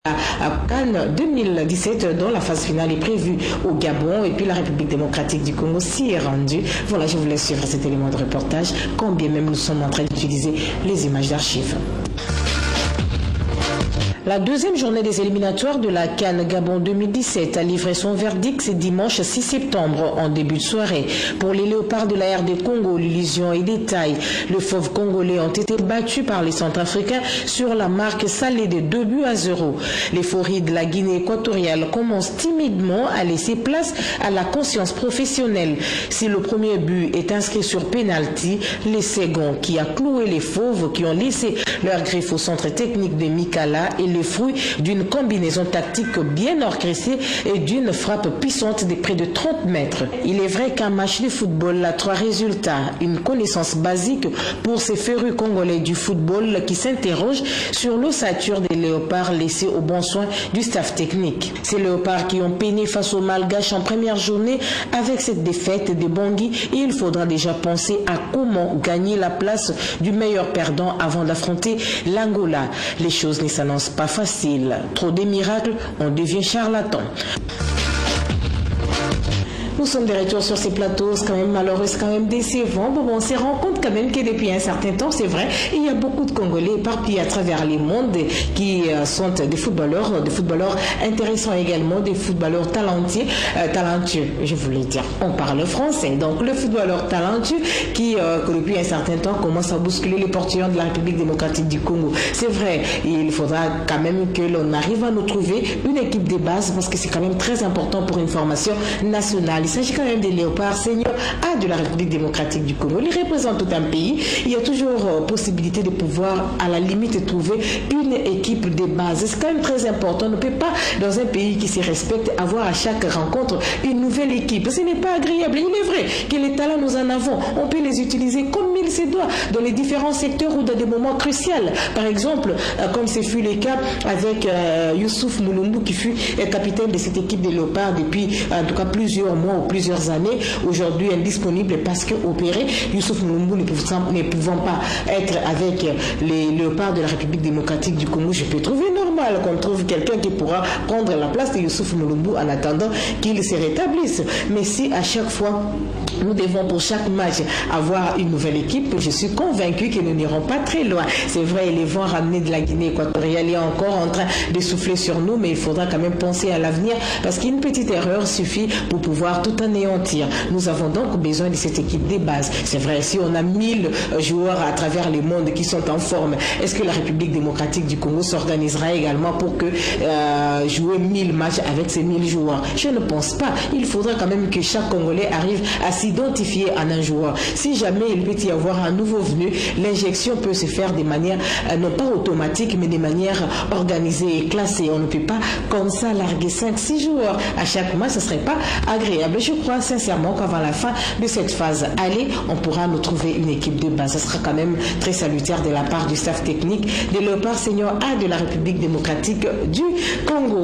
à Cannes 2017 dont la phase finale est prévue au Gabon et puis la République démocratique du Congo s'y est rendue. Voilà, je vous laisse suivre cet élément de reportage, quand bien même nous sommes en train d'utiliser les images d'archives. La deuxième journée des éliminatoires de la CAN Gabon 2017 a livré son verdict ce dimanche 6 septembre en début de soirée. Pour les léopards de la RD Congo, l'illusion est détail. Les fauves congolais ont été battus par les Centrafricains sur la marque salée de 2-0. L'euphorie de la Guinée équatoriale commence timidement à laisser place à la conscience professionnelle. Si le premier but est inscrit sur penalty, les seconds qui a cloué les fauves qui ont laissé leur griffe au centre technique de Mikala et le fruit d'une combinaison tactique bien orchestrée et d'une frappe puissante de près de 30 mètres. Il est vrai qu'un match de football a 3 résultats. Une connaissance basique pour ces férus congolais du football qui s'interrogent sur l'ossature des léopards laissés au bon soin du staff technique. Ces léopards qui ont peiné face aux Malgaches en première journée avec cette défaite de Bangui, il faudra déjà penser à comment gagner la place du meilleur perdant avant d'affronter l'Angola. Les choses ne s'annoncent pas facile. Trop de miracles, on devient charlatan. Nous sommes de retour sur ces plateaux, c'est quand même malheureux, c'est quand même décevant. Bon, on se rend compte quand même que depuis un certain temps, c'est vrai, il y a beaucoup de Congolais éparpillés à travers les mondes qui sont des footballeurs intéressants également, des footballeurs talentueux, je voulais dire. On parle français, donc le footballeur talentueux qui, depuis un certain temps, commence à bousculer les portillons de la République démocratique du Congo. C'est vrai, il faudra quand même que l'on arrive à nous trouver une équipe de base parce que c'est quand même très important pour une formation nationale. Il s'agit quand même des léopards seniors A de la République démocratique du Congo. Ils représentent tout un pays. Il y a toujours possibilité de pouvoir, à la limite, trouver une équipe de base. C'est quand même très important. On ne peut pas, dans un pays qui se respecte, avoir à chaque rencontre une nouvelle équipe. Ce n'est pas agréable. Il est vrai que les talents, nous en avons. On peut les utiliser comme il se doit dans les différents secteurs ou dans des moments cruciaux. Par exemple, comme ce fut le cas avec Youssouf Mulumbu, qui fut capitaine de cette équipe des léopards depuis, en tout cas, plusieurs mois ou plusieurs années, aujourd'hui indisponible parce que opéré, Youssouf Mulumbu ne pouvant pas être avec les léopards de la République démocratique du Congo, je peux trouver normal qu'on trouve quelqu'un qui pourra prendre la place de Youssouf Mulumbu en attendant qu'il se rétablisse. Mais si à chaque fois, nous devons pour chaque match avoir une nouvelle équipe, je suis convaincu que nous n'irons pas très loin. C'est vrai, les vents ramenés de la Guinée équatoriale est encore en train de souffler sur nous, mais il faudra quand même penser à l'avenir parce qu'une petite erreur suffit pour pouvoir tout anéantir. Nous avons donc besoin de cette équipe des bases. C'est vrai, si on a 1000 joueurs à travers le monde qui sont en forme, est-ce que la République démocratique du Congo s'organisera également pour que jouer 1000 matchs avec ces 1000 joueurs? Je ne pense pas. Il faudra quand même que chaque Congolais arrive à s'identifier en un joueur. Si jamais il peut y avoir un nouveau venu, l'injection peut se faire de manière non pas automatique, mais de manière organisée et classée. On ne peut pas comme ça larguer 5-6 joueurs à chaque match. Ce ne serait pas agréable. Je crois sincèrement qu'avant la fin de cette phase aller, on pourra nous trouver une équipe de base. Ce sera quand même très salutaire de la part du staff technique des léopards seniors A de la République démocratique du Congo.